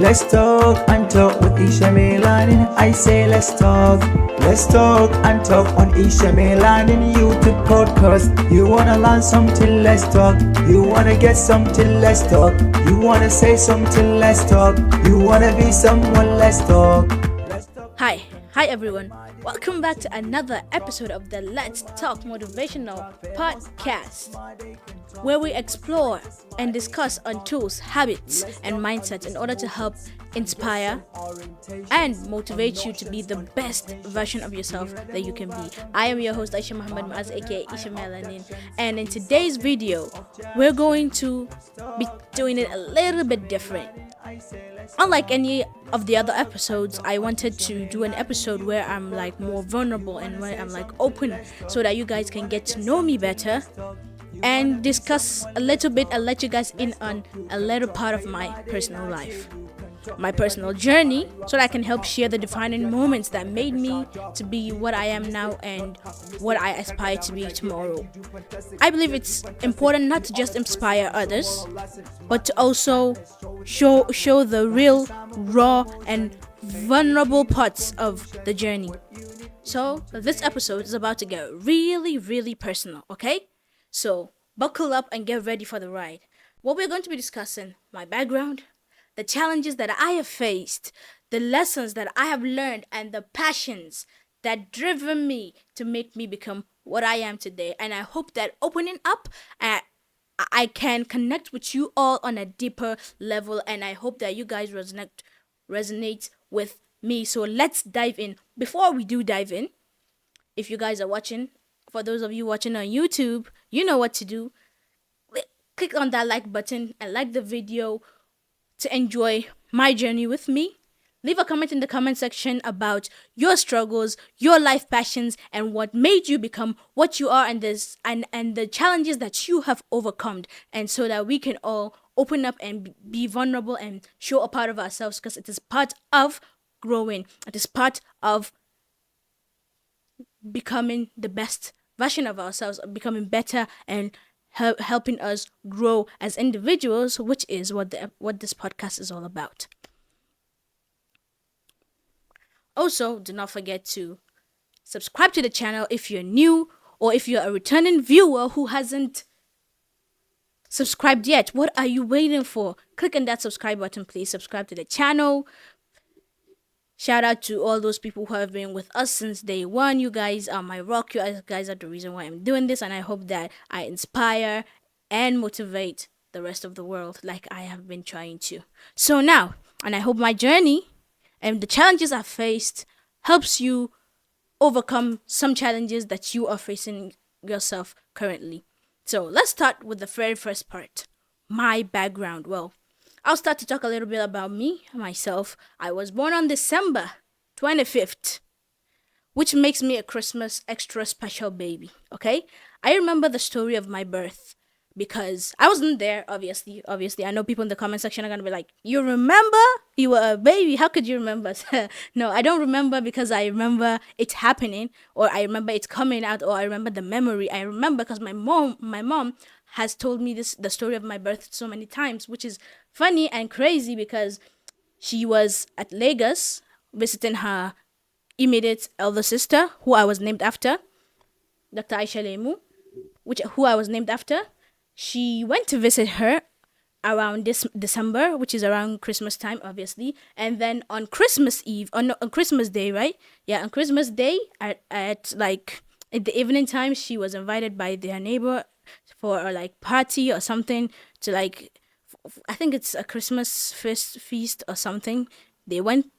Let's talk and talk with Isha Melanin. I say let's talk and talk on Isha Melanin YouTube podcast. You wanna learn something, let's talk. You wanna get something, let's talk. You wanna say something, let's talk. You wanna be someone, let's talk. Hi everyone. Welcome back to another episode of the Let's Talk Motivational Podcast, where we explore and discuss on tools, habits, and mindsets in order to help inspire and motivate you to be the best version of yourself that you can be. I am your host Aisha Muhammad Maz, aka Isha Melanin, and in today's video, we're going to be doing it a little bit different. Unlike any of the other episodes, I wanted to do an episode where I'm like more vulnerable and where I'm like open so that you guys can get to know me better and discuss a little bit and let you guys in on a little part of my personal life, my personal journey, so that I can help share the defining moments that made me to be what I am now and what I aspire to be tomorrow. I believe it's important not to just inspire others, but to also show the real, raw, and vulnerable parts of the journey. So this episode is about to get really, really personal, okay? So buckle up and get ready for the ride. What we're going to be discussing: my background, the challenges that I have faced, the lessons that I have learned, and the passions that driven me to make me become what I am today. And I hope that opening up, I can connect with you all on a deeper level, and I hope that you guys resonate with me. So let's dive in. Before we do dive in, if you guys are watching, for those of you watching on YouTube, you know what to do. Click on that like button and like the video to enjoy my journey with me. Leave a comment in the comment section about your struggles, your life passions, and what made you become what you are, and the challenges that you have overcome, and so that we can all open up and be vulnerable and show a part of ourselves, because it is part of growing. It is part of becoming the best version of ourselves, becoming better and helping us grow as individuals, which is what this podcast is all about. Also, do not forget to subscribe to the channel if you're new, or if you're a returning viewer who hasn't subscribed yet. What are you waiting for? Click on that subscribe button, please. Subscribe to the channel. Shout out to all those people who have been with us since day one. You guys are my rock. You guys are the reason why I'm doing this, and I hope that I inspire and motivate the rest of the world like I have been trying to. So now, and I hope my journey and the challenges I've faced helps you overcome some challenges that you are facing yourself currently. So let's start with the very first part, my background. Well, I'll start to talk a little bit about myself. I was born on December 25th, which makes me a Christmas extra special baby, okay? I remember the story of my birth because I wasn't there, obviously. I know people in the comment section are going to be like, you remember? You were a baby. How could you remember? No, I don't remember because I remember it happening, or I remember it coming out, or I remember the memory. I remember because my mom has told me the story of my birth so many times, which is funny and crazy because she was at Lagos visiting her immediate elder sister, who I was named after, Dr. Aisha Lemu, who I was named after. She went to visit her around this December, which is around Christmas time, obviously. And then on Christmas Eve, on Christmas Day, right? Yeah, on Christmas Day, at like in the evening time, she was invited by their neighbor for a like party or something to like, I think it's a Christmas feast or something. They went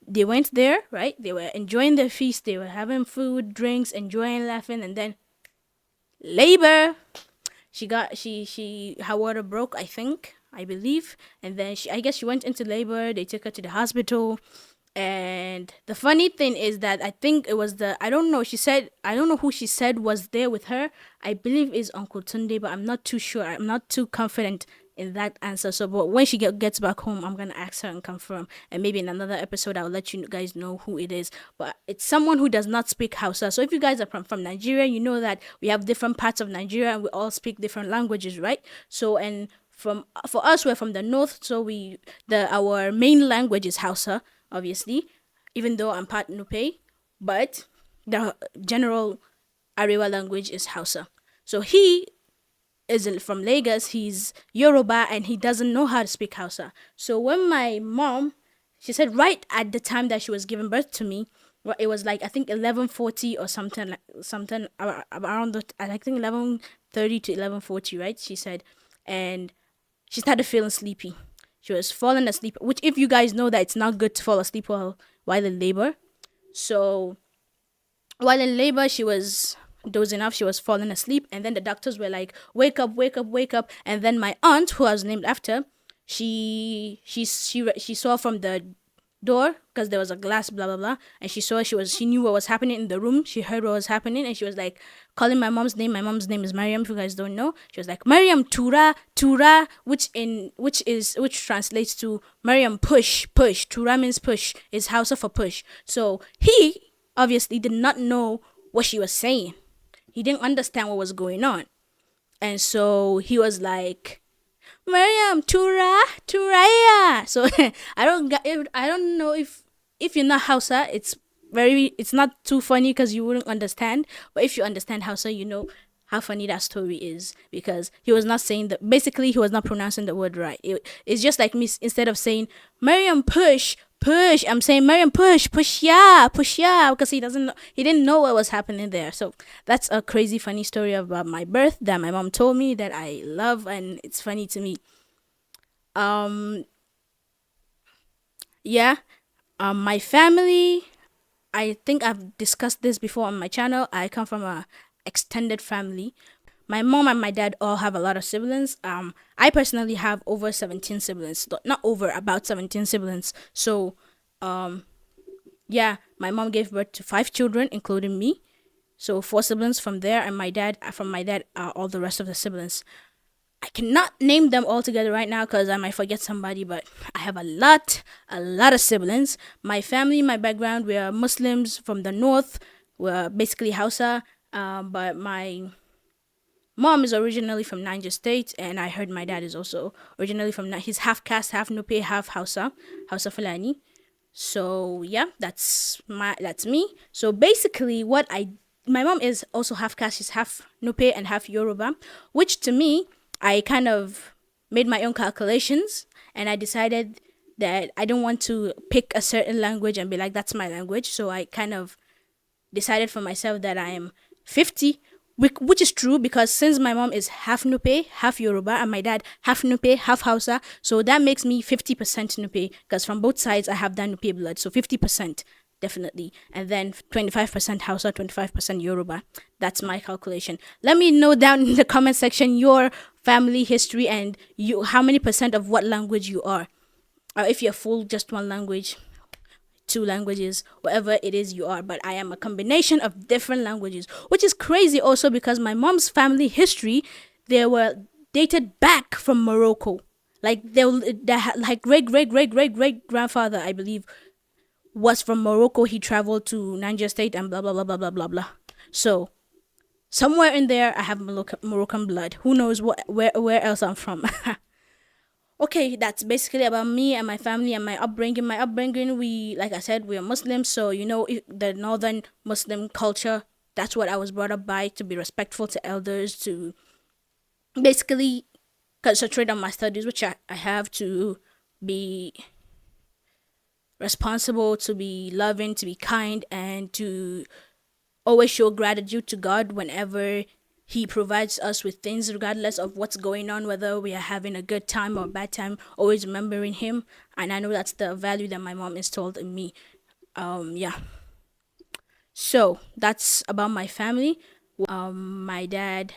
there, right? They were enjoying their feast. They were having food, drinks, enjoying, laughing, and then labor. Her water broke, I believe, and then I guess she went into labor. They took her to the hospital, and the funny thing is that I think it was I don't know who she said was there with her. I believe is Uncle Tunde, but I'm not too sure. I'm not too confident in that answer. So, but when she gets back home, I'm gonna ask her and confirm, and maybe in another episode I'll let you guys know who it is. But it's someone who does not speak Hausa. So if you guys are from Nigeria, you know that we have different parts of Nigeria and we all speak different languages, right? So, and from for us, we're from the north, so our main language is Hausa, obviously, even though I'm part Nupe, but the general Arewa language is Hausa. So he is from Lagos, he's Yoruba, and he doesn't know how to speak Hausa. So when my mom, she said right at the time that she was giving birth to me, well, it was like I think 11:40 or something, like something around the, I think 11:30 to 11:40, right? She said, and she started feeling sleepy. She was falling asleep, which if you guys know that it's not good to fall asleep while in labor. So while in labor, she was dozing off, she was falling asleep, and then the doctors were like, "Wake up, wake up, wake up!" And then my aunt, who I was named after, she saw from the door, because there was a glass, blah blah blah, and she knew what was happening in the room. She heard what was happening, and she was like calling my mom's name. My mom's name is Mariam. If you guys don't know, she was like, "Mariam, Tura, Tura," which translates to Mariam, push, push. Tura means push. Is Hausa for push. So he obviously did not know what she was saying. He didn't understand what was going on, and so he was like, Mariam, Turaya. So I don't know if you're not Hausa, it's not too funny because you wouldn't understand. But if you understand Hausa, you know how funny that story is, because he was not saying that. Basically, he was not pronouncing the word right. It's just like me. Instead of saying Mariam, push, push, I'm saying Mariam, push, push, yeah, because he didn't know what was happening there. So that's a crazy funny story about my birth that my mom told me that I love, and it's funny to me. Yeah. My family, I think I've discussed this before on my channel. I come from a extended family. My mom and my dad all have a lot of siblings. I personally have over 17 siblings. Not over, about 17 siblings. So, yeah, my mom gave birth to 5 children, including me. So 4 siblings from there, and from my dad are all the rest of the siblings. I cannot name them all together right now because I might forget somebody, but I have a lot of siblings. My family, my background, we are Muslims from the north. We're basically Hausa, but my mom is originally from Niger State, and I heard my dad is also originally from. He's half caste, half Nupe, half Hausa Fulani. So yeah, that's me. So basically, my mom is also half caste. She's half Nupe and half Yoruba, which to me, I kind of made my own calculations, and I decided that I don't want to pick a certain language and be like, that's my language. So I kind of decided for myself that I am 50, which is true, because since my mom is half Nupe, half Yoruba, and my dad half Nupe, half Hausa, so that makes me 50% Nupe, because from both sides I have that Nupe blood, so 50%. Definitely. And then 25% Hausa, 25% Yoruba. That's my calculation. Let me know down in the comment section your family history and how many percent of what language you are. Or if you're full just one language, 2 languages, whatever it is you are. But I am a combination of different languages, which is crazy also because my mom's family history, they were dated back from Morocco. Like like great grandfather, I believe, was from Morocco. He traveled to Niger State and blah blah blah blah blah blah blah. So somewhere in there I have Moroccan blood. Who knows where else I'm from. Okay, that's basically about me and my family and my upbringing. My upbringing, like I said, we are Muslims, so the northern Muslim culture. That's what I was brought up by, to be respectful to elders, to basically concentrate on my studies, which I have, to be responsible, to be loving, to be kind, and to always show gratitude to God whenever He provides us with things, regardless of what's going on, whether we are having a good time or a bad time, always remembering Him. And I know that's the value that my mom installed in me. Yeah. So that's about my family. My dad,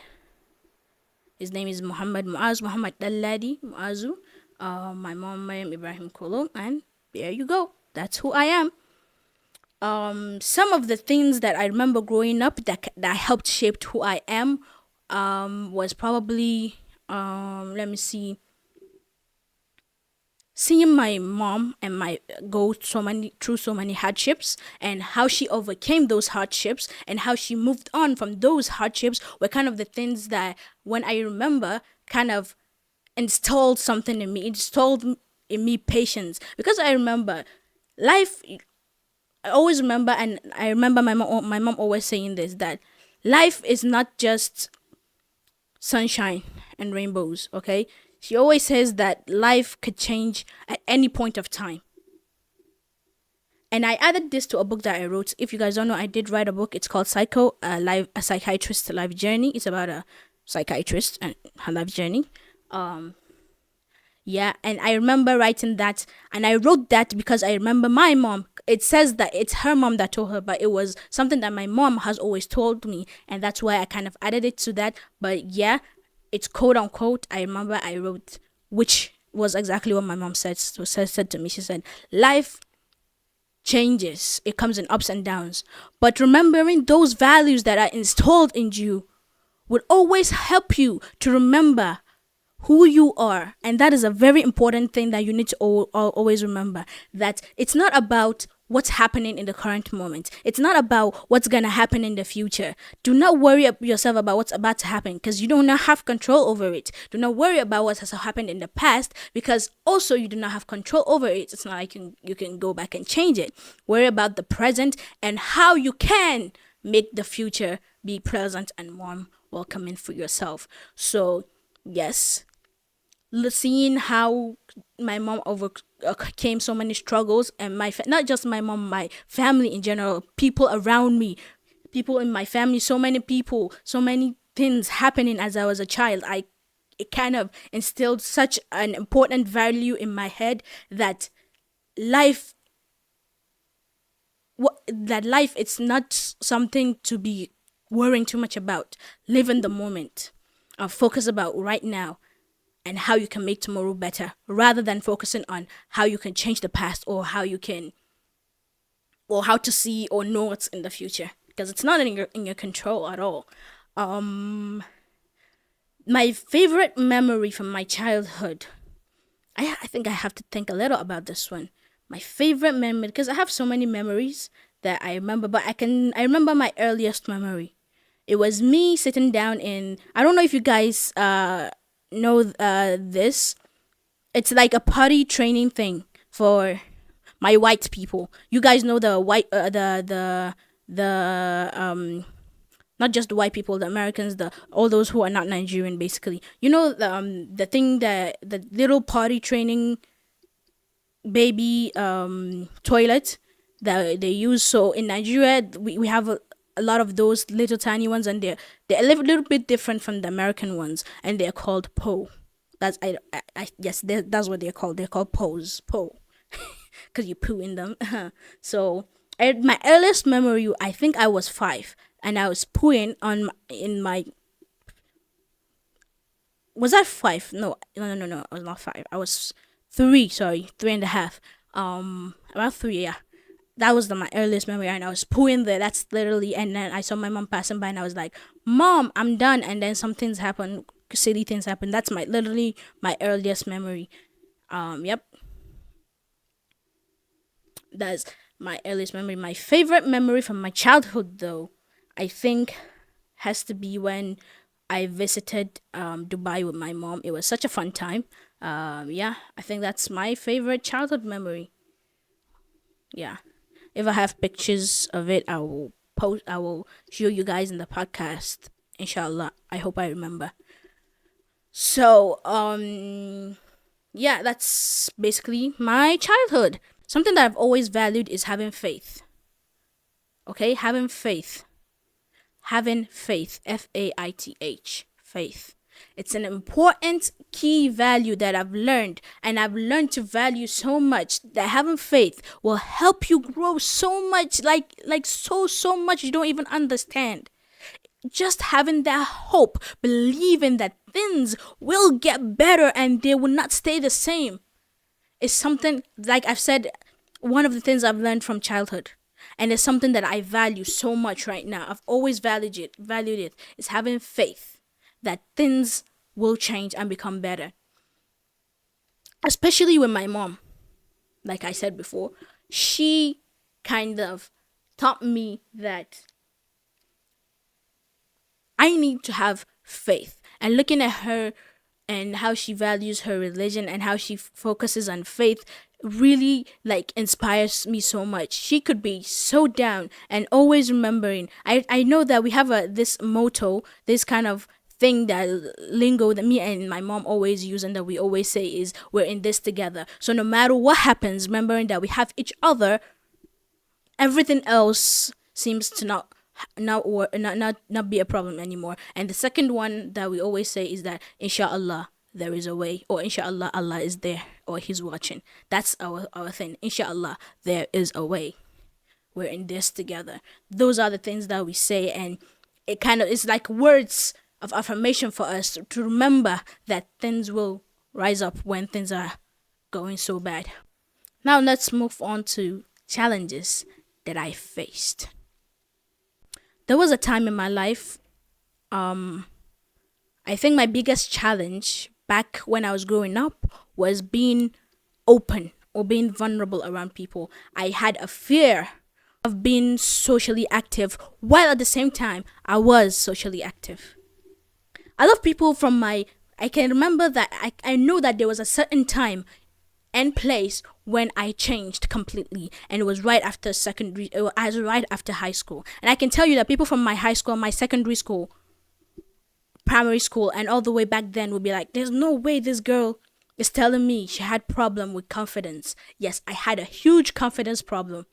his name is Muhammad Dalladi Muazu. My mom, Mariam Ibrahim Kolo, and there you go. That's who I am. Some of the things that I remember growing up that helped shape who I am was probably let me see, seeing my mom and my go through so many hardships, and how she overcame those hardships and how she moved on from those hardships were kind of the things that, when I remember, kind of installed something in me. It installed in me patience, because I remember life. I always remember, and I remember my mom always saying this, that life is not just sunshine and rainbows. Okay, she always says that life could change at any point of time. And I added this to a book that I wrote. If you guys don't know, I did write a book. It's called a psychiatrist's life journey. It's about a psychiatrist and her life journey. Yeah, and I remember writing that, and I wrote that because I remember my mom. It says that it's her mom that told her, but it was something that my mom has always told me, and that's why I kind of added it to that. But yeah, it's quote unquote. I remember I wrote, which was exactly what my mom said to me. She said, "Life changes. It comes in ups and downs, but remembering those values that are installed in you would always help you to remember who you are." And that is a very important thing that you need to always remember, that it's not about what's happening in the current moment. It's not about what's going to happen in the future. Do not worry yourself about what's about to happen, because you do not have control over it. Do not worry about what has happened in the past, because also you do not have control over it. It's not like you can go back and change it. Worry about the present and how you can make the future be pleasant and warm, welcoming for yourself. So yes, seeing how my mom overcame so many struggles, and not just my mom, my family in general, people around me, people in my family, so many people, so many things happening as I was a child. It kind of instilled such an important value in my head that life it's not something to be worrying too much about. Live in the moment. Focus about right now and how you can make tomorrow better, rather than focusing on how you can change the past, or how to see or know what's in the future, because it's not in your control at all. My favorite memory from my childhood, I think I have to think a little about this one. My favorite memory, because I have so many memories that I remember, but I remember my earliest memory. It was me sitting down in, I don't know if you guys know this. It's like a potty training thing for my white people. You guys know the white not just the white people, the Americans, the all those who are not Nigerian, basically. You know the thing, that the little potty training baby toilet that they use. So in Nigeria, we have a lot of those little tiny ones, and they're a little bit different from the American ones, and they're called po. That's yes, that's what they're called. They're called po, because you poo in them. So my earliest memory, I think I was 5, and I was pooing in my. Was that 5? No. I was not 5. I was 3. Sorry, 3.5. About 3. Yeah, that was my earliest memory, and I was pooing there. That's literally, and then I saw my mom passing by, and I was like, "Mom, I'm done." And then some things happened, silly things happened. That's literally my earliest memory. Yep, that's my earliest memory. My favorite memory from my childhood, though, I think, has to be when I visited Dubai with my mom. It was such a fun time. Yeah, I think that's my favorite childhood memory. Yeah. If I have pictures of it, I will show you guys in the podcast. Inshallah. I hope I remember. So, yeah, that's basically my childhood. Something that I've always valued is having faith. Okay, having faith. Having faith. Faith. Faith. It's an important key value that I've learned, and I've learned to value so much, that having faith will help you grow so much, like so much you don't even understand. Just having that hope, believing that things will get better and they will not stay the same, is something, like I've said, one of the things I've learned from childhood. And it's something that I value so much right now. I've always valued it. Is having faith that things will change and become better. Especially with my mom. Like I said before, she kind of taught me that I need to have faith. And looking at her and how she values her religion and how she focuses on faith really like inspires me so much. She could be so down and always remembering. I know that we have this motto, this kind of thing, that lingo that me and my mom always use and that we always say is, we're in this together. So no matter what happens, remembering that we have each other, everything else seems to not be a problem anymore. And the second one that we always say is that inshallah there is a way, or inshallah Allah is there, or he's watching. That's our thing. Inshallah there is a way. We're in this together. Those are the things that we say, and it kind of is like words of affirmation for us to remember that things will rise up when things are going so bad. Now let's move on to challenges that I faced. There was a time in my life, I think my biggest challenge back when I was growing up was being open or being vulnerable around people. I had a fear of being socially active while at the same time I was socially active. I love people from I can remember that I know that there was a certain time and place when I changed completely, and it was right after right after high school. And I can tell you that people from my high school, my secondary school, primary school, and all the way back then would be like, there's no way this girl is telling me she had problem with confidence. Yes, I had a huge confidence problem.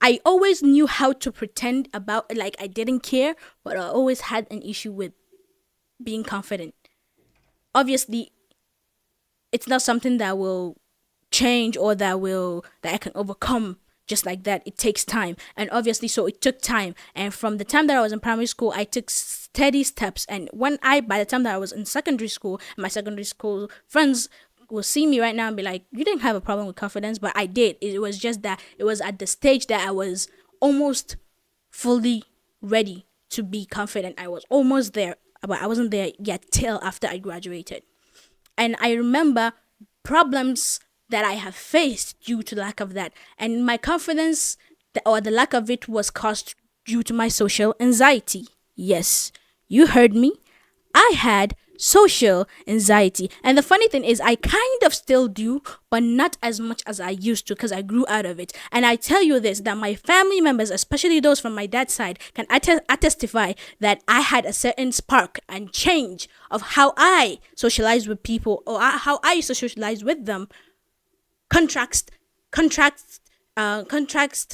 I always knew how to pretend about like I didn't care, but I always had an issue with being confident. Obviously, it's not something that will change or that I can overcome just like that. It takes time, and obviously so it took time. And from the time that I was in primary school, I took steady steps. And by the time that I was in secondary school, my secondary school friends will see me right now and be like, you didn't have a problem with confidence, but I did. It was just that it was at the stage that I was almost fully ready to be confident. I was almost there, but I wasn't there yet till after I graduated. And I remember problems that I have faced due to lack of that. And my confidence, or the lack of it, was caused due to my social anxiety. Yes, you heard me. I had social anxiety. And the funny thing is, I kind of still do, but not as much as I used to, because I grew out of it. And I tell you this, that my family members, especially those from my dad's side, can testify that I had a certain spark and change of how I socialize with people, or how I used to socialize with them, contracts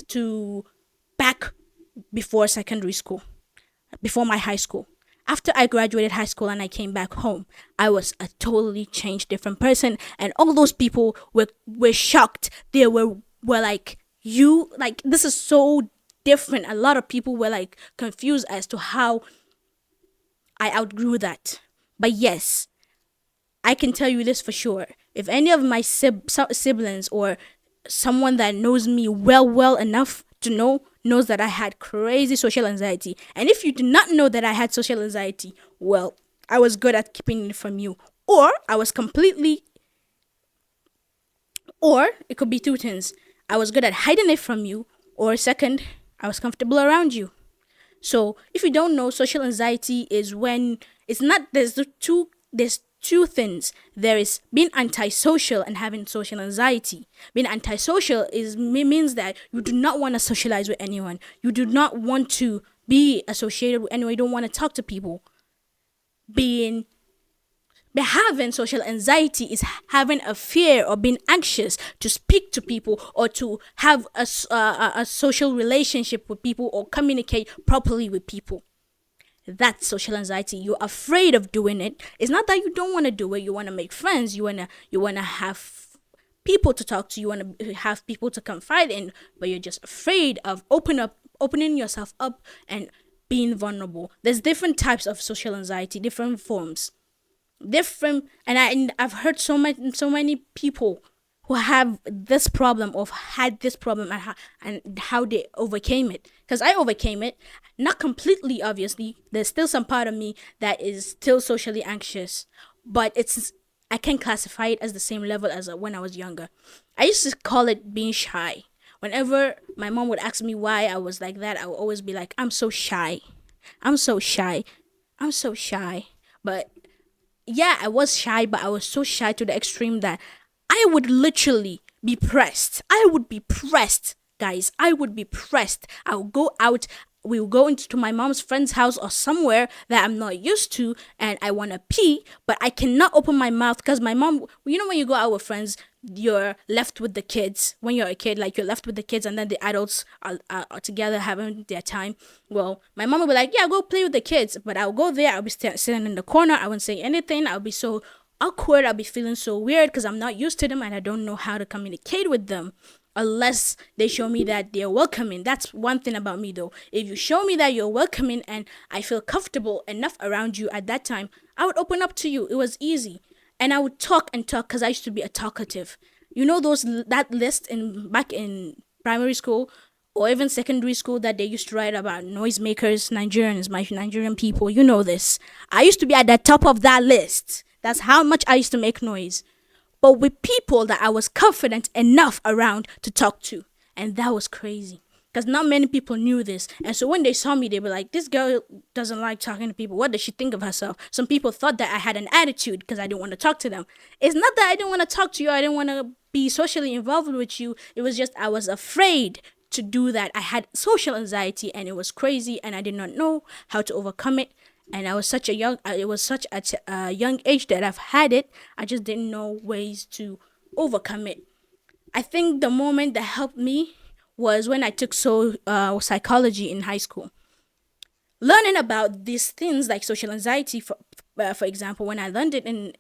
to back before secondary school, before my high school. After I graduated high school and I came back home, I was a totally changed, different person. And all those people were shocked. They were like, you, like, this is so different. A lot of people were like confused as to how I outgrew that. But yes, I can tell you this for sure. If any of my siblings or someone that knows me well enough to knows that I had crazy social anxiety, and if you do not know that I had social anxiety, well, I was good at keeping it from you, or I was completely, or it could be two things. I was good at hiding it from you, or second, I was comfortable around you. So if you don't know, social anxiety is when it's not, there's two things. There is being antisocial and having social anxiety. Being antisocial means that you do not want to socialize with anyone. You do not want to be associated with anyone. You don't want to talk to people. Having social anxiety is having a fear or being anxious to speak to people or to have a social relationship with people or communicate properly with people. That's social anxiety. You're afraid of doing it. It's not that you don't want to do it. You want to make friends. You wanna have people to talk to. You want to have people to confide in, but you're just afraid of opening yourself up and being vulnerable. There's different types of social anxiety, different forms, and I've heard so many people who have this problem or had this problem and how they overcame it. Because I overcame it, not completely, obviously. There's still some part of me that is still socially anxious, but I can classify it as the same level as when I was younger. I used to call it being shy. Whenever my mom would ask me why I was like that, I would always be like, I'm so shy. I'm so shy. I'm so shy. But yeah, I was shy, but I was so shy to the extreme that I would literally be pressed. I would be pressed, guys. I would be pressed. I would go out. We will go into my mom's friend's house or somewhere that I'm not used to, and I want to pee, but I cannot open my mouth because my mom, when you go out with friends, you're left with the kids. When you're a kid, like, you're left with the kids, and then the adults are together having their time. Well, my mom will be like, yeah, go play with the kids, but I'll go there. I'll be sitting in the corner. I won't say anything. I'll be so awkward. I'll be feeling so weird because I'm not used to them and I don't know how to communicate with them unless they show me that they're welcoming. That's one thing about me, though. If you show me that you're welcoming and I feel comfortable enough around you at that time, I would open up to you. It was easy. And I would talk and talk because I used to be a talkative. You know that list back in primary school or even secondary school that they used to write about noisemakers, Nigerians, my Nigerian people. You know this. I used to be at the top of that list. That's how much I used to make noise. But with people that I was confident enough around to talk to. And that was crazy. Because not many people knew this. And so when they saw me, they were like, this girl doesn't like talking to people. What does she think of herself? Some people thought that I had an attitude because I didn't want to talk to them. It's not that I didn't want to talk to you. I didn't want to be socially involved with you. It was just I was afraid to do that. I had social anxiety and it was crazy and I did not know how to overcome it. And I was such a young, it was such a young age that I've had it. I just didn't know ways to overcome it. I think the moment that helped me was when I took psychology in high school. Learning about these things like social anxiety, for example, when I learned it in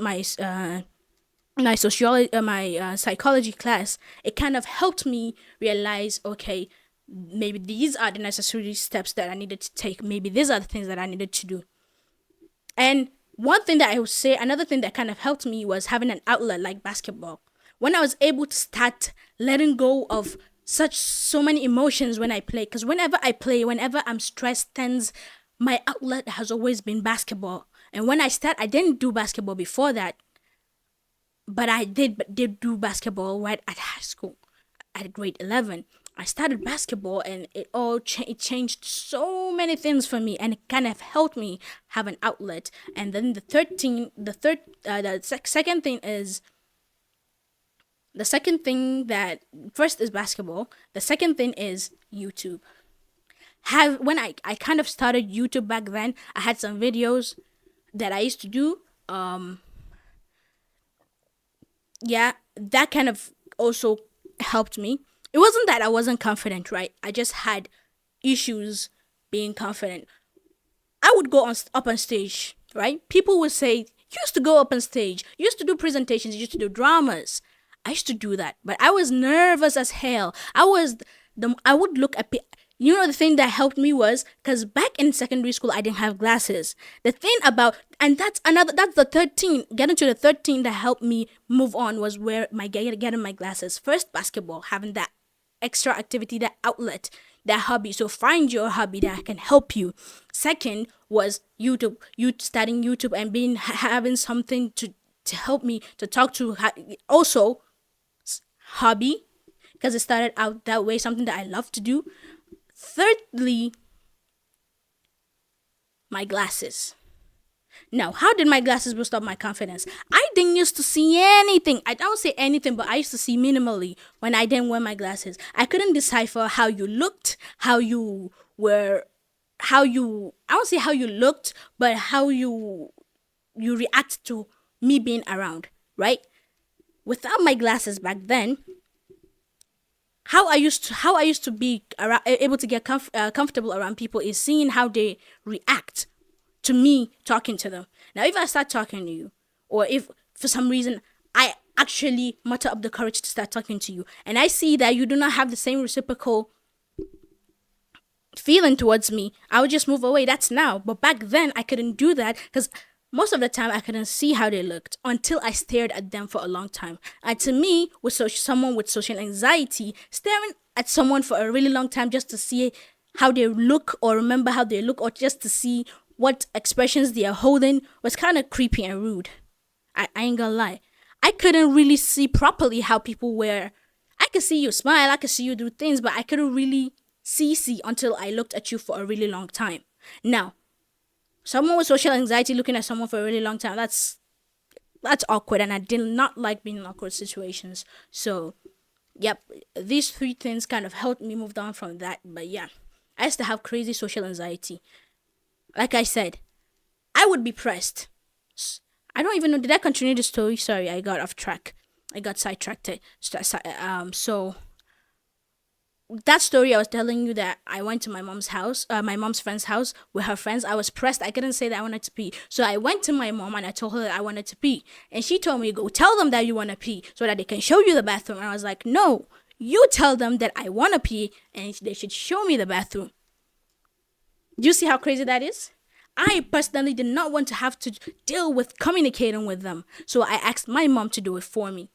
my psychology class, it kind of helped me realize, okay, maybe these are the necessary steps that I needed to take. Maybe these are the things that I needed to do. And one thing that I would say, another thing that kind of helped me was having an outlet like basketball. When I was able to start letting go of so many emotions when I play, because whenever I play, whenever I'm stressed, tense, my outlet has always been basketball. And when I didn't do basketball before that, but I did do basketball right at high school, at grade 11. I started basketball and it changed so many things for me, and it kind of helped me have an outlet. And then the second thing that first is basketball. The second thing is YouTube. When I kind of started YouTube back then, I had some videos that I used to do. Yeah, that kind of also helped me. It wasn't that I wasn't confident, right? I just had issues being confident. I would go up on stage, right? People would say, you used to go up on stage. You used to do presentations. You used to do dramas. I used to do that, but I was nervous as hell. I would look at the thing that helped me was because back in secondary school I didn't have glasses. The thing about, and that's the 13, getting to the 13 that helped me move on was where getting my glasses. First, basketball, having that extra activity, that outlet, that hobby. So find your hobby that can help you. Second was YouTube. You starting YouTube and having something to help me to talk to. Also, hobby, because it started out that way, something that I love to do. Thirdly, my glasses. Now, how did my glasses boost up my confidence? I didn't used to see anything. I don't say anything, but I used to see minimally when I didn't wear my glasses. I couldn't decipher how you looked, I won't say how you looked, but how you react to me being around, right? Without my glasses back then, how I used to be able to get comfortable around people is seeing how they react to me talking to them. Now, if I start talking to you, or if for some reason I actually mutter up the courage to start talking to you, and I see that you do not have the same reciprocal feeling towards me, I would just move away. That's now. But back then, I couldn't do that because most of the time I couldn't see how they looked until I stared at them for a long time. And to me, with someone with social anxiety, staring at someone for a really long time just to see how they look or remember how they look or just to see what expressions they are holding was kind of creepy and rude. I ain't gonna lie. I couldn't really see properly how people were. I could see you smile, I could see you do things, but I couldn't really see until I looked at you for a really long time. Now, Someone with social anxiety looking at someone for a really long time, that's awkward, and I did not like being in awkward situations. So, yep, these three things kind of helped me move on from that. But yeah, I used to have crazy social anxiety. Like I said, I would be pressed. I don't even know. Did I continue the story? Sorry, I got off track. I got sidetracked. So that story I was telling you, that I went to my mom's house, my mom's friend's house with her friends. I was pressed. I couldn't say that I wanted to pee. So I went to my mom and I told her that I wanted to pee. And she told me, go tell them that you want to pee so that they can show you the bathroom. And I was like, no, you tell them that I want to pee and they should show me the bathroom. Do you see how crazy that is? I personally did not want to have to deal with communicating with them. So I asked my mom to do it for me.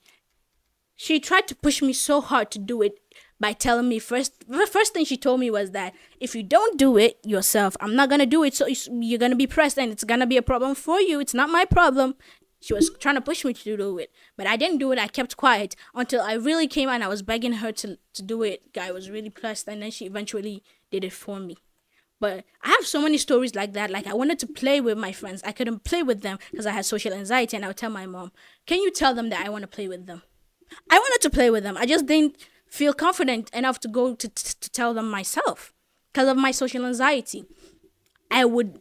She tried to push me so hard to do it by telling me the first thing she told me was that if you don't do it yourself, I'm not going to do it. So you're going to be pressed and it's going to be a problem for you. It's not my problem. She was trying to push me to do it, but I didn't do it. I kept quiet until I really came and I was begging her to do it. I was really pressed, and then she eventually did it for me. But I have so many stories like that. Like, I wanted to play with my friends. I couldn't play with them because I had social anxiety, and I would tell my mom, can you tell them that I want to play with them? I wanted to play with them. I just didn't feel confident enough to go to tell them myself because of my social anxiety. I would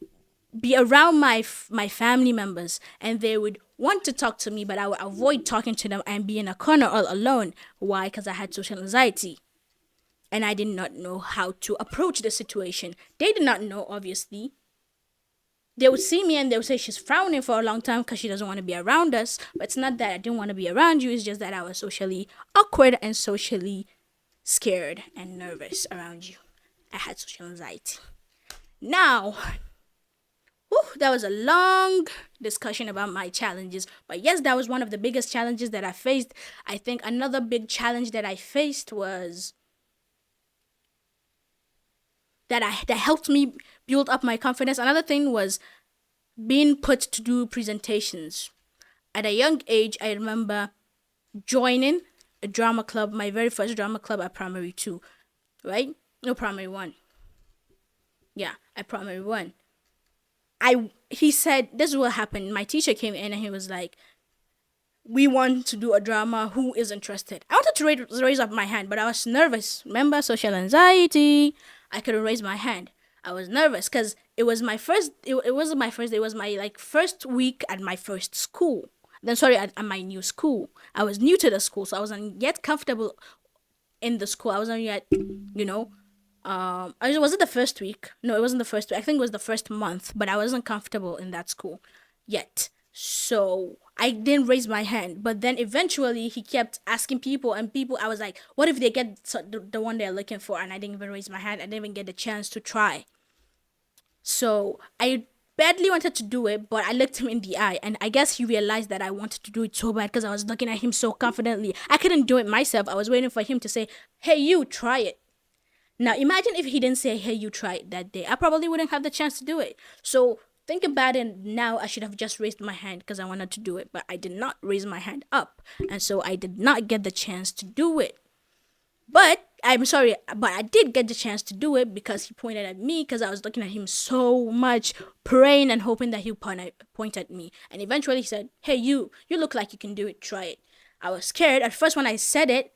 be around my family members and they would want to talk to me, but I would avoid talking to them and be in a corner all alone. Why? Because I had social anxiety and I did not know how to approach the situation. They did not know, obviously. They would see me and they would say she's frowning for a long time because she doesn't want to be around us. But it's not that I didn't want to be around you. It's just that I was socially awkward and socially scared and nervous around you. I had social anxiety. Now, that was a long discussion about my challenges. But yes, that was one of the biggest challenges that I faced. I think another big challenge that I faced was that helped me build up my confidence. Another thing was being put to do presentations. At a young age, I remember joining a drama club, my very first drama club at primary 2, right? No, primary 1. Yeah, at primary 1. He said, this is what happened. My teacher came in and he was like, we want to do a drama. Who is interested? I wanted to raise up my hand, but I was nervous. Remember, social anxiety. I couldn't raise my hand. I was nervous because it was my first. It wasn't my first. It was my first week at my first school. Then at my new school. I was new to the school, so I wasn't yet comfortable in the school. I wasn't yet, was it the first week? No, it wasn't the first week. I think it was the first month, but I wasn't comfortable in that school yet. So I didn't raise my hand. But then eventually he kept asking people, and I was like, what if they get the one they're looking for? And I didn't even raise my hand. I didn't even get the chance to try. So I badly wanted to do it, but I looked him in the eye, and I guess he realized that I wanted to do it so bad because I was looking at him so confidently. I couldn't do it myself. I was waiting for him to say, hey, you, try it. Now, imagine if he didn't say, hey, you try it that day. I probably wouldn't have the chance to do it. So think about it now. I should have just raised my hand because I wanted to do it, but I did not raise my hand up. And so I did not get the chance to do it. But I'm sorry, but I did get the chance to do it because he pointed at me because I was looking at him so much, praying and hoping that he would point at me. And eventually he said, hey, you look like you can do it. Try it. I was scared. At first when I said it,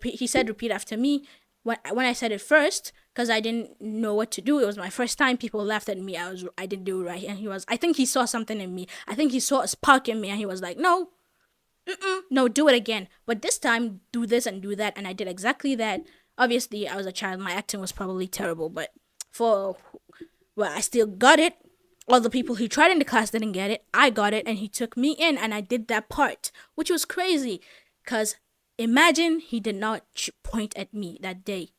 he said repeat after me. When I said it first, because I didn't know what to do. It was my first time. People laughed at me. I didn't do it right. And I think he saw something in me. I think he saw a spark in me and he was like, no, do it again. But this time, do this and do that. And I did exactly that. Obviously, I was a child. My acting was probably terrible. But I still got it. All the people who tried in the class didn't get it. I got it. And he took me in and I did that part, which was crazy. Because imagine he did not point at me that day.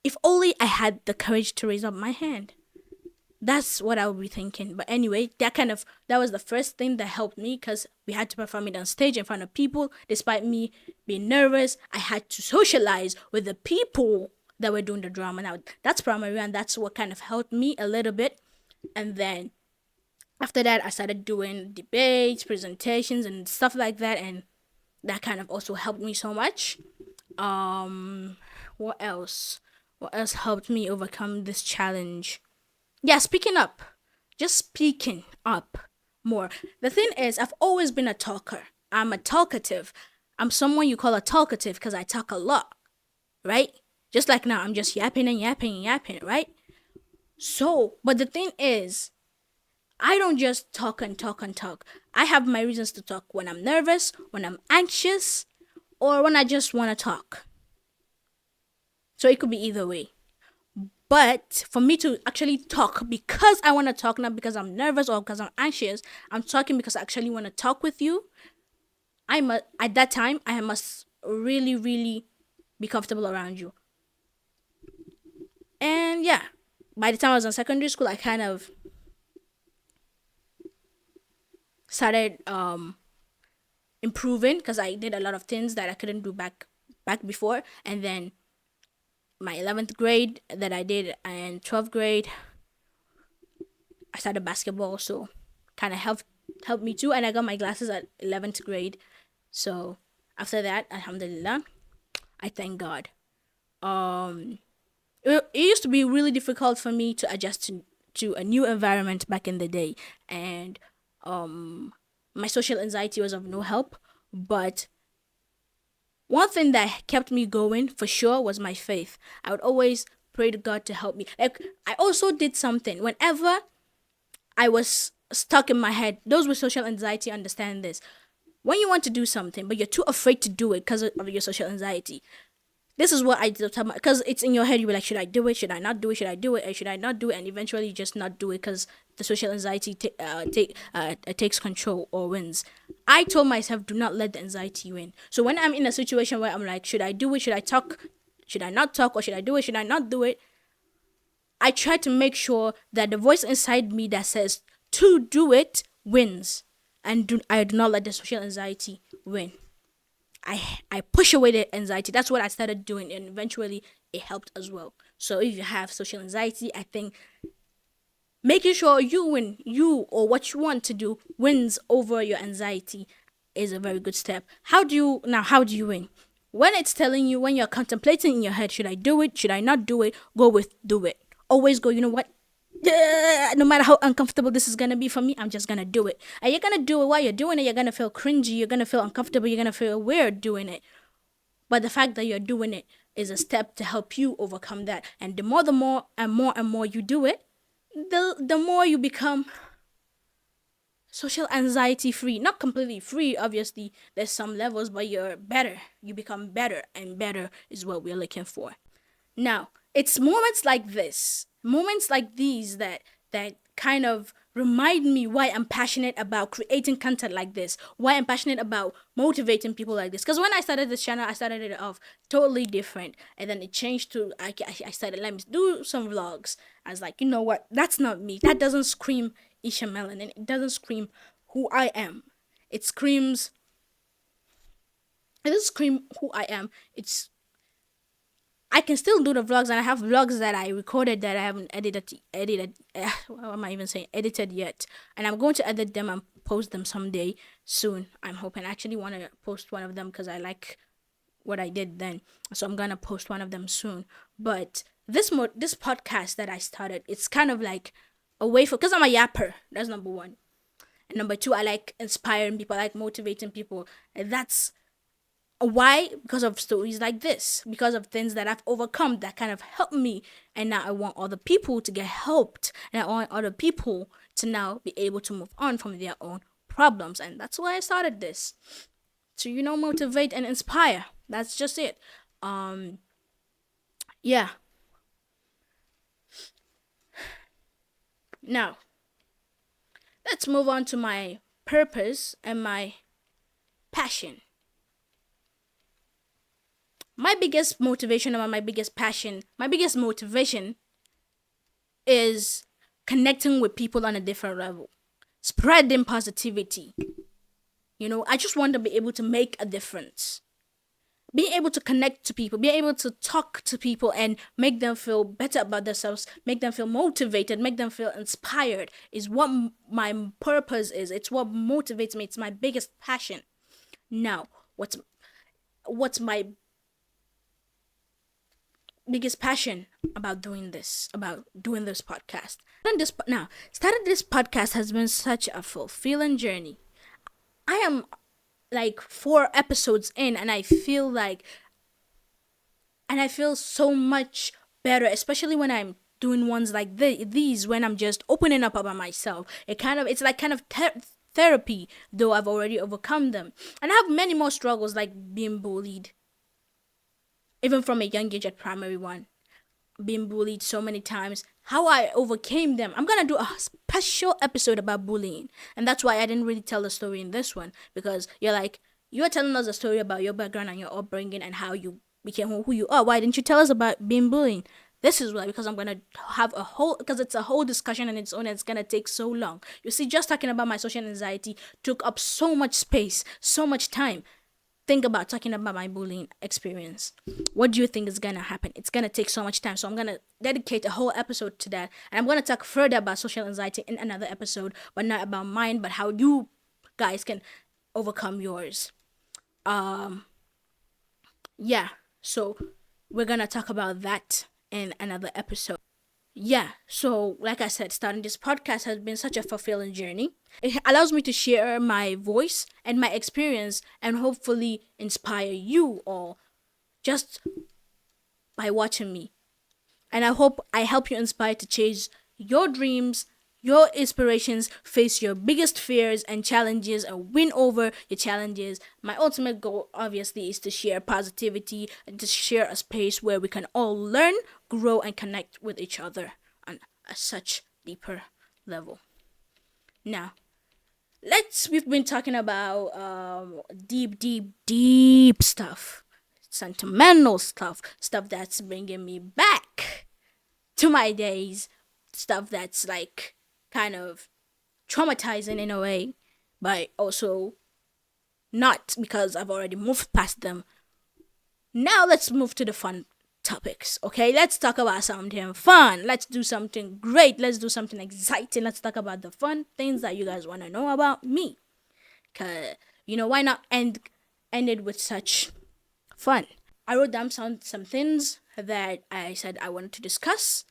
If only I had the courage to raise up my hand. That's what I would be thinking. But anyway, that was the first thing that helped me because we had to perform it on stage in front of people. Despite me being nervous, I had to socialize with the people that were doing the drama. Now, that's primary and that's what kind of helped me a little bit. And then after that, I started doing debates, presentations, and stuff like that. And that kind of also helped me so much. What else? What else helped me overcome this challenge? Yeah, speaking up. just speaking up more. The thing is, I've always been a talker. I'm a talkative. I'm someone you call a talkative because I talk a lot, right? Just like now, I'm just yapping and yapping and yapping, right? So, but the thing is, I don't just talk and talk and talk. I have my reasons to talk when I'm nervous, when I'm anxious, or when I just want to talk. So it could be either way. But for me to actually talk because I want to talk, not because I'm nervous or because I'm anxious, I'm talking because I actually want to talk with you. At that time, I must really, really be comfortable around you. And yeah, by the time I was in secondary school, I kind of started improving because I did a lot of things that I couldn't do back before. And then my 11th grade that I did and 12th grade, I started basketball, so kind of helped me too. And I got my glasses at 11th grade. So after that, alhamdulillah, I thank God. It used to be really difficult for me to adjust to a new environment back in the day, and my social anxiety was of no help. But one thing that kept me going for sure was my faith. I would always pray to God to help me. Like, I also did something whenever I was stuck in my head. Those with social anxiety understand this. When you want to do something, but you're too afraid to do it because of your social anxiety, this is what I did, because it's in your head. You were like, should I do it? Should I not do it? Should I do it? Or should I not do it? And eventually you just not do it because the social anxiety takes control or wins. I told myself, do not let the anxiety win. So when I'm in a situation where I'm like, should I do it? Should I talk? Should I not talk? Or should I do it? Should I not do it? I try to make sure that the voice inside me that says to do it wins. And I do not let the social anxiety win. I push away the anxiety. That's what I started doing, and eventually it helped as well. So if you have social anxiety, I think making sure you or what you want to do wins over your anxiety is a very good step. How do you win? When it's telling you, when you're contemplating in your head, should I do it? Should I not do it? Go with do it. Always go, you know what? No matter how uncomfortable this is gonna be for me, I'm just gonna do it. And you're gonna do it while you're doing it. You're gonna feel cringy. You're gonna feel uncomfortable. You're gonna feel weird doing it. But the fact that you're doing it is a step to help you overcome that. And the more you do it, the more you become social anxiety free. Not completely free, obviously. There's some levels, but you're better. You become better, and better is what we're looking for. Now, it's moments like this, moments like these that kind of remind me why I'm passionate about creating content like this, why I'm passionate about motivating people like this. Because when I started this channel, I started it off totally different, and then it changed to I started, let me do some vlogs. I was like, you know what? That's not me. That doesn't scream Isha Melon, and it doesn't scream who I am. It doesn't scream who I am. I can still do the vlogs, and I have vlogs that I recorded that I haven't edited. What am I even saying? Edited yet, and I'm going to edit them and post them someday soon. I'm hoping. I actually want to post one of them because I like what I did then, so I'm gonna post one of them soon. But this podcast that I started, it's kind of like a way for, because I'm a yapper. That's number one, and number two, I like inspiring people. I like motivating people. And that's why, because of stories like this, because of things that I've overcome that kind of helped me, and now I want other people to get helped, and I want other people to now be able to move on from their own problems. And that's why I started this, to motivate and inspire. That's just it. Yeah. Now let's move on to my purpose and my passion. My biggest motivation and my biggest passion, my biggest motivation is connecting with people on a different level, spreading positivity. I just want to be able to make a difference. Being able to connect to people, being able to talk to people and make them feel better about themselves, make them feel motivated, make them feel inspired is what my purpose is. It's what motivates me. It's my biggest passion. Now, what's my biggest passion about doing this podcast. Starting this podcast has been such a fulfilling journey. I am like 4 episodes in, and I feel so much better, especially when I'm doing ones like these, when I'm just opening up about myself. It's like kind of therapy, though I've already overcome them. And I have many more struggles, like being bullied, even from a young age at primary one, being bullied so many times, how I overcame them. I'm gonna do a special episode about bullying, and that's why I didn't really tell the story in this one, because you're telling us a story about your background and your upbringing and how you became who you are. Why didn't you tell us about being bullied? This is why, because I'm gonna have because it's a whole discussion on its own, and it's gonna take so long. You see, just talking about my social anxiety took up so much space, so much time. Think about talking about my bullying experience. What do you think is gonna happen? It's gonna take so much time. So I'm gonna dedicate a whole episode to that. And I'm gonna talk further about social anxiety in another episode, but not about mine, but how you guys can overcome yours. Yeah. So we're gonna talk about that in another episode. Yeah, so like I said, starting this podcast has been such a fulfilling journey. It allows me to share my voice and my experience and hopefully inspire you all just by watching me. And I hope I help you inspire to chase your dreams, your inspirations, face your biggest fears and challenges, and win over your challenges. My ultimate goal, obviously, is to share positivity and to share a space where we can all learn, grow, and connect with each other on a such deeper level. Now, we've been talking about deep stuff, sentimental stuff that's bringing me back to my days, stuff that's like kind of traumatizing in a way, but also not, because I've already moved past them. Now let's move to the fun topics, okay? Let's talk about something fun. Let's do something great. Let's do something exciting. Let's talk about the fun things that you guys want to know about me. Cause why not end it with such fun? I wrote down some things that I said I wanted to discuss,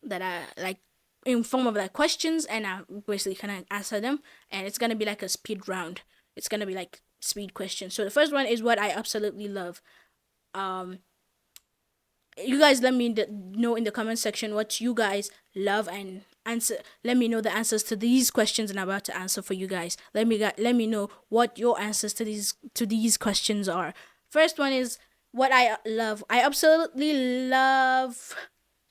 that I like, in form of like questions, and I basically kind of answer them, and it's gonna be like a speed round. It's gonna be like speed questions. So the first one is what I absolutely love. You guys let me know in the comment section what you guys love, and answer. Let me know the answers to these questions, and I'm about to answer for you guys. Let me know what your answers to these questions are. First one is what I love. I absolutely love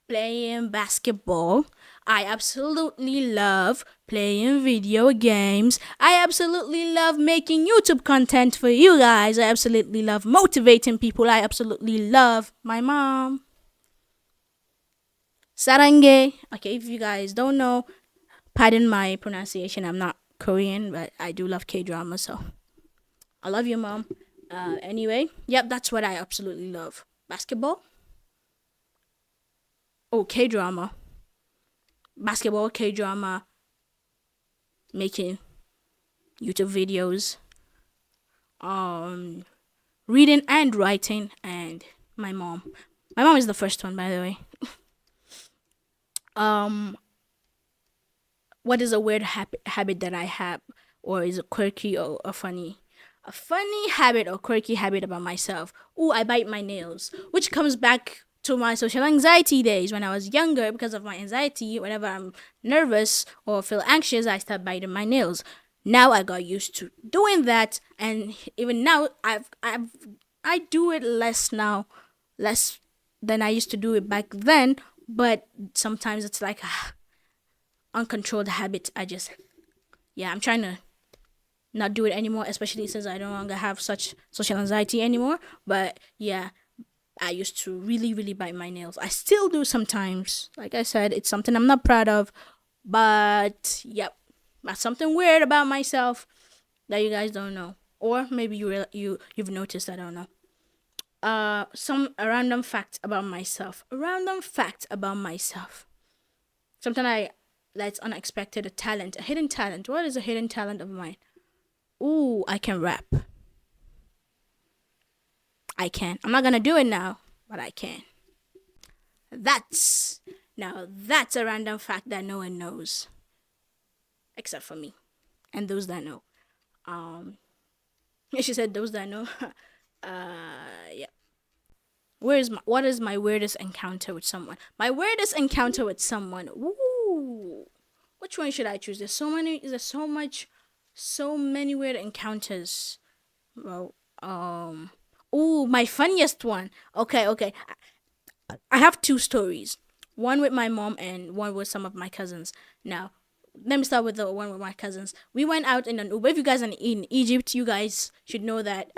playing basketball. I absolutely love playing video games. I absolutely love making YouTube content for you guys. I absolutely love motivating people. I absolutely love my mom. Sarange. Okay, if you guys don't know, pardon my pronunciation. I'm not Korean, but I do love K-drama, so I love you, mom. Anyway, yep, that's what I absolutely love. Basketball. Oh, K-drama. Basketball, K-drama, making YouTube videos, reading and writing, and my mom. My mom is the first one, by the way. What is a weird habit that I have, or is it quirky or funny? A funny habit or quirky habit about myself. Ooh, I bite my nails, which comes back to my social anxiety days when I was younger. Because of my anxiety, whenever I'm nervous or feel anxious, I start biting my nails. Now I got used to doing that, and even now I do it less now, less than I used to do it back then. But sometimes it's like uncontrolled habit. I'm trying to not do it anymore, especially since I no longer have such social anxiety anymore. But yeah, I used to really, really bite my nails. I still do sometimes. Like I said, it's something I'm not proud of. But yep, that's something weird about myself that you guys don't know, or maybe you've noticed. I don't know. A random fact about myself. Something that's unexpected. A hidden talent. What is a hidden talent of mine? Ooh, I can rap. I can. I'm not gonna do it now, but I can. That's a random fact that no one knows except for me and those that know. Um, she said those that know. Yeah. What is my weirdest encounter with someone? My weirdest encounter with someone. Ooh, which one should I choose? There's so many. There's so many weird encounters. Well, ooh, my funniest one. Okay. I have two stories. One with my mom and one with some of my cousins. Now, let me start with the one with my cousins. We went out in an Uber. If you guys are in Egypt, you guys should know that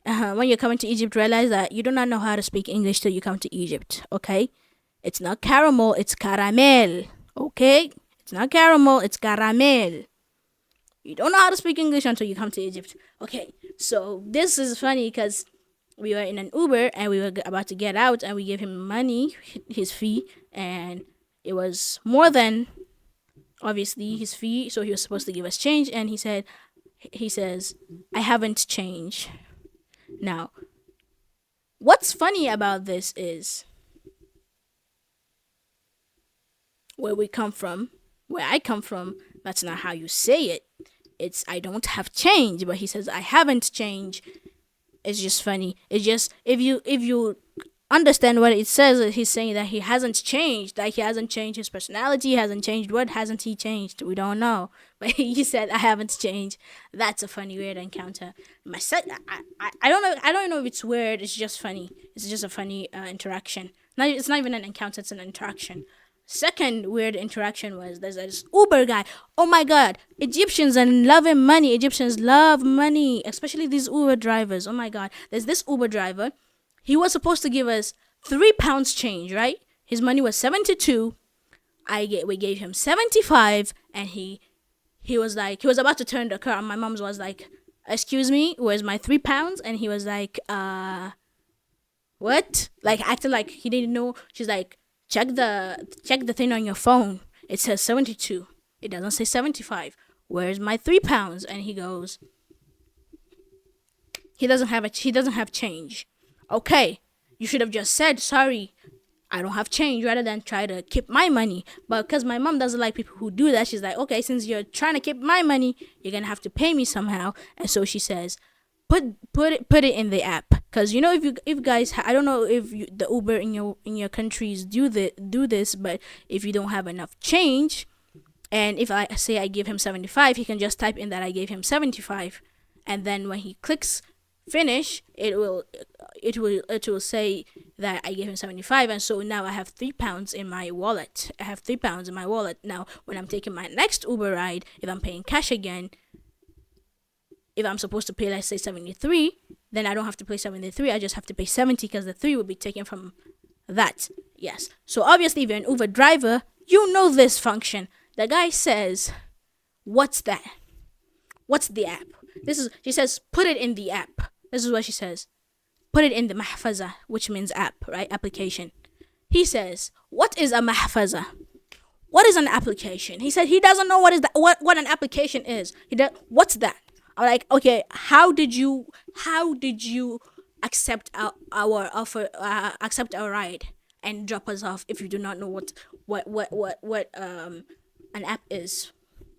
when you're coming to Egypt, realize that you do not know how to speak English till you come to Egypt, okay? It's not caramel, it's caramel, okay? It's not caramel, it's caramel. You don't know how to speak English until you come to Egypt. Okay, so this is funny because we were in an Uber and we were about to get out and we gave him money, his fee, and it was more than obviously his fee, so he was supposed to give us change, and he says, I haven't changed. Now, what's funny about this is where I come from, that's not how you say it. It's I don't have change, but he says I haven't changed. It's just funny. It's just if you understand what it says, he's saying that he hasn't changed. Like he hasn't changed his personality, hasn't changed. What hasn't he changed? We don't know. But he said I haven't changed. That's a funny weird encounter. I don't know. I don't know if it's weird. It's just funny. It's just a funny interaction. It's not even an encounter. It's an interaction. Second weird interaction was there's this Uber guy. Oh my god, Egyptians are loving money. Egyptians love money, especially these Uber drivers. Oh my god, there's this Uber driver. He was supposed to give us £3 change, right? His money was 72. We gave him 75, and he was about to turn the car. And my mom's was like, "Excuse me, where's my £3?" And he was like, what? Like acting like he didn't know. She's like, check the thing on your phone. It says 72. It doesn't say 75. Where's my £3? And he goes, he doesn't have change. Okay, you should have just said sorry. I don't have change rather than try to keep my money. But because my mom doesn't like people who do that, she's like, okay, since you're trying to keep my money, you're gonna have to pay me somehow. And so she says, put it in the app, because you know if guys I don't know if the Uber in your countries do this, but if you don't have enough change, and if I say I give him 75, he can just type in that I gave him 75, and then when he clicks finish, it will say that I gave him 75, and so now I have £3 in my wallet. Now when I'm taking my next Uber ride, if I'm paying cash again, if I'm supposed to pay, let's say 73, then I don't have to pay 73. I just have to pay 70 because the 3 will be taken from that. Yes. So obviously, if you're an Uber driver, you know this function. The guy says, "What's that? What's the app?" She says, "Put it in the app." This is what she says. Put it in the mahfaza, which means app, right? Application. He says, "What is a mahfaza? What is an application?" He said he doesn't know what an application is. What's that? I'm like, okay, how did you accept our offer, accept our ride and drop us off if you do not know what an app is?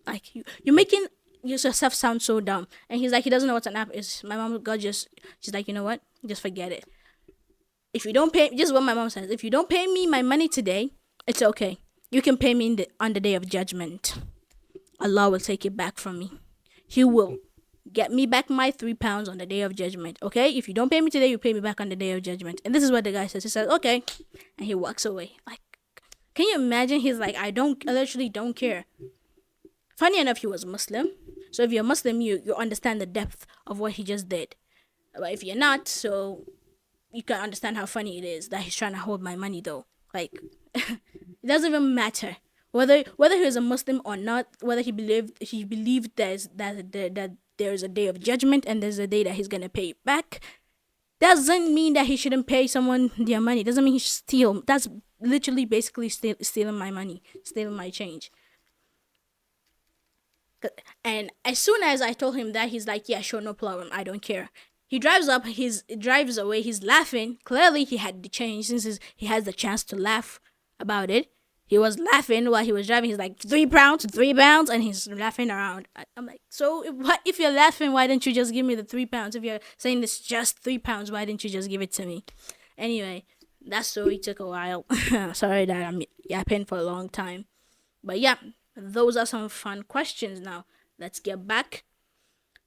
Like you're making yourself sound so dumb. And he's like, he doesn't know what an app is. My mom she's like, you know what? Just forget it. If you don't pay, just what my mom says, if you don't pay me my money today, it's okay. You can pay me on the day of judgment. Allah will take it back from me. He will get me back my £3 on the day of judgment. Okay? If you don't pay me today, you pay me back on the day of judgment. And this is what the guy says. He says, okay. And he walks away. Like, can you imagine? He's like, I literally don't care. Funny enough, he was Muslim. So if you're Muslim, you understand the depth of what he just did. But if you're not, so you can understand how funny it is that he's trying to hold my money though. Like, it doesn't even matter. Whether he's a Muslim or not, whether he believed that there's a day of judgment and there's a day that he's gonna pay it back, doesn't mean that he shouldn't pay someone their money. Doesn't mean he should steal. That's literally basically stealing my money, stealing my change. And as soon as I told him that, he's like, yeah, sure, no problem, I don't care. He drives up, he drives away, he's laughing. Clearly, he had the change since he has the chance to laugh about it. He was laughing while he was driving. He's like, 3 pounds, 3 pounds, and he's laughing around. I'm like, so if you're laughing, why didn't you just give me the 3 pounds? If you're saying it's just 3 pounds, why didn't you just give it to me? Anyway, that story took a while. Sorry that I'm yapping for a long time. But yeah, those are some fun questions. Now, let's get back,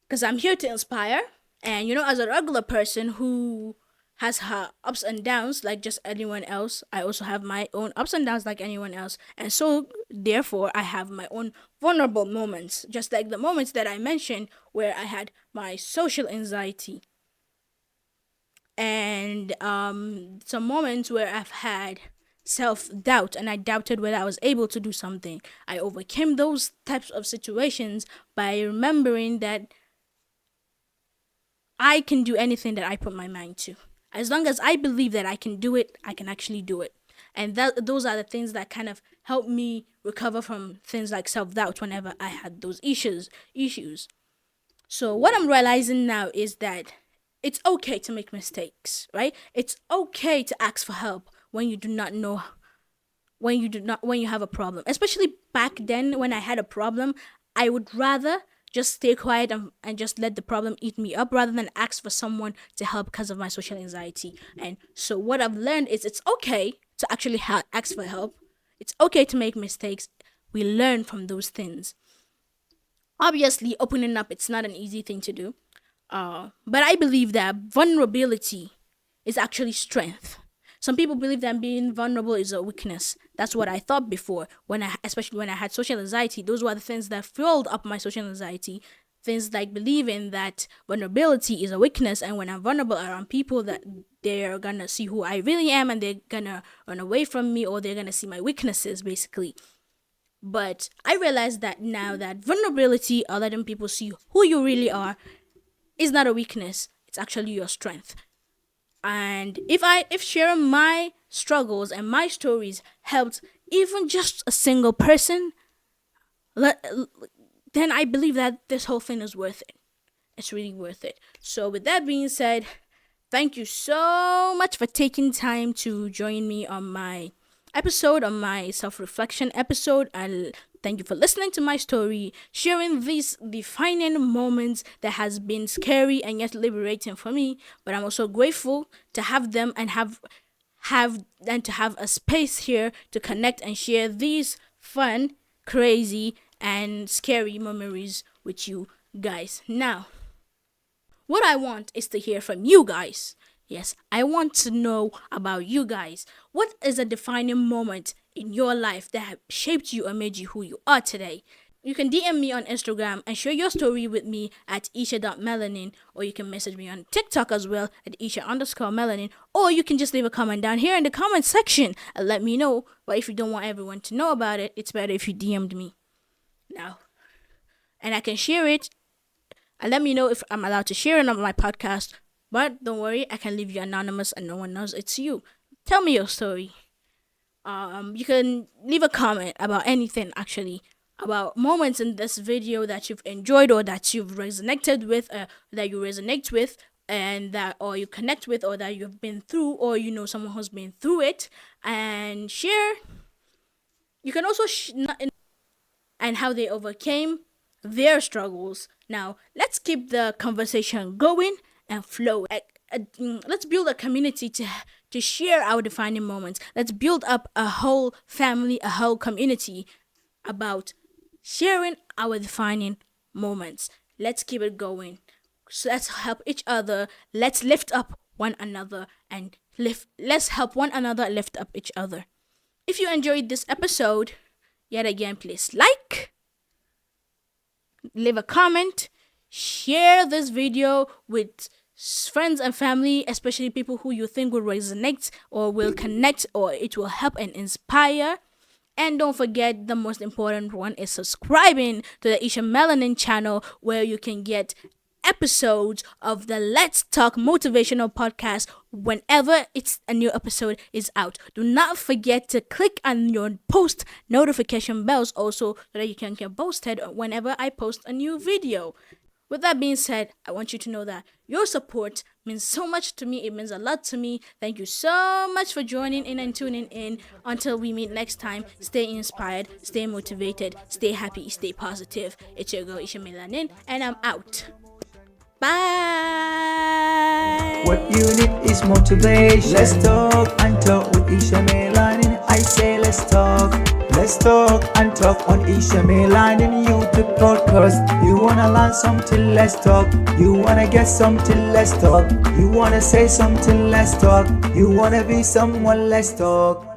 because I'm here to inspire. And as a regular person who has her ups and downs like just anyone else, I also have my own ups and downs like anyone else. And so, therefore, I have my own vulnerable moments, just like the moments that I mentioned where I had my social anxiety. And some moments where I've had self-doubt and I doubted whether I was able to do something. I overcame those types of situations by remembering that I can do anything that I put my mind to. As long as I believe that I can do it, I can actually do it. And those are the things that kind of help me recover from things like self-doubt whenever I had those issues. So what I'm realizing now is that it's okay to make mistakes, right? It's okay to ask for help when you do not know, when you have a problem. Especially back then when I had a problem, I would rather just stay quiet and just let the problem eat me up rather than ask for someone to help because of my social anxiety. And so what I've learned is it's okay to actually ask for help. It's okay to make mistakes. We learn from those things. Obviously, opening up, it's not an easy thing to do. But I believe that vulnerability is actually strength. Some people believe that being vulnerable is a weakness. That's what I thought before, especially when I had social anxiety. Those were the things that fueled up my social anxiety. Things like believing that vulnerability is a weakness, and when I'm vulnerable around people, that they're gonna see who I really am and they're gonna run away from me, or they're gonna see my weaknesses, basically. But I realized that now that vulnerability, or letting people see who you really are, is not a weakness. It's actually your strength. And if sharing my struggles and my stories helped even just a single person, then I believe that this whole thing is worth it. It's really worth it. So with that being said, thank you so much for taking time to join me on my episode, on my self-reflection episode. And thank you for listening to my story, sharing these defining moments that has been scary and yet liberating for me. But I'm also grateful to have them and have a space here to connect and share these fun, crazy, and scary memories with you guys. Now, what I want is to hear from you guys. Yes, I want to know about you guys. What is a defining moment in your life that shaped you or made you who you are today? You can DM me on Instagram and share your story with me at isha.melanin, or you can message me on TikTok as well at isha_melanin, or you can just leave a comment down here in the comment section and let me know. But if you don't want everyone to know about it, it's better if you DM'd me now. And I can share it and let me know if I'm allowed to share it on my podcast. But don't worry, I can leave you anonymous and no one knows it's you. Tell me your story. You can leave a comment about anything, actually, about moments in this video that you've enjoyed or that you've resonated with, that you resonate with, and that, or you connect with, or that you've been through, or you know someone who's been through it, and share. You can also and how they overcame their struggles. Now, let's keep the conversation going and flow. Let's build a community to share our defining moments. Let's build up a whole family, a whole community about sharing our defining moments. Let's keep it going. So let's help each other. Let's lift up one another and let's help one another lift up each other. If you enjoyed this episode, yet again, please leave a comment, share this video with friends and family, especially people who you think will resonate or will connect or it will help and inspire. And don't forget, the most important one is subscribing to the Isha Melanin channel, where you can get episodes of the Let's Talk motivational podcast whenever a new episode is out. Do not forget to click on your post notification bells also, so that you can get posted whenever I post a new video. With that being said, I want you to know that your support means so much to me. It means a lot to me. Thank you so much for joining in and tuning in. Until we meet next time, stay inspired, stay motivated, stay happy, stay positive. It's your girl Isha Melanin, and I'm out. Bye. What you need is motivation. Let's talk and talk with Isha Melanin. I say let's talk. Let's talk and talk on Isha Melanin YouTube podcast. You wanna learn something, let's talk. You wanna get something, let's talk. You wanna say something, let's talk. You wanna be someone, let's talk.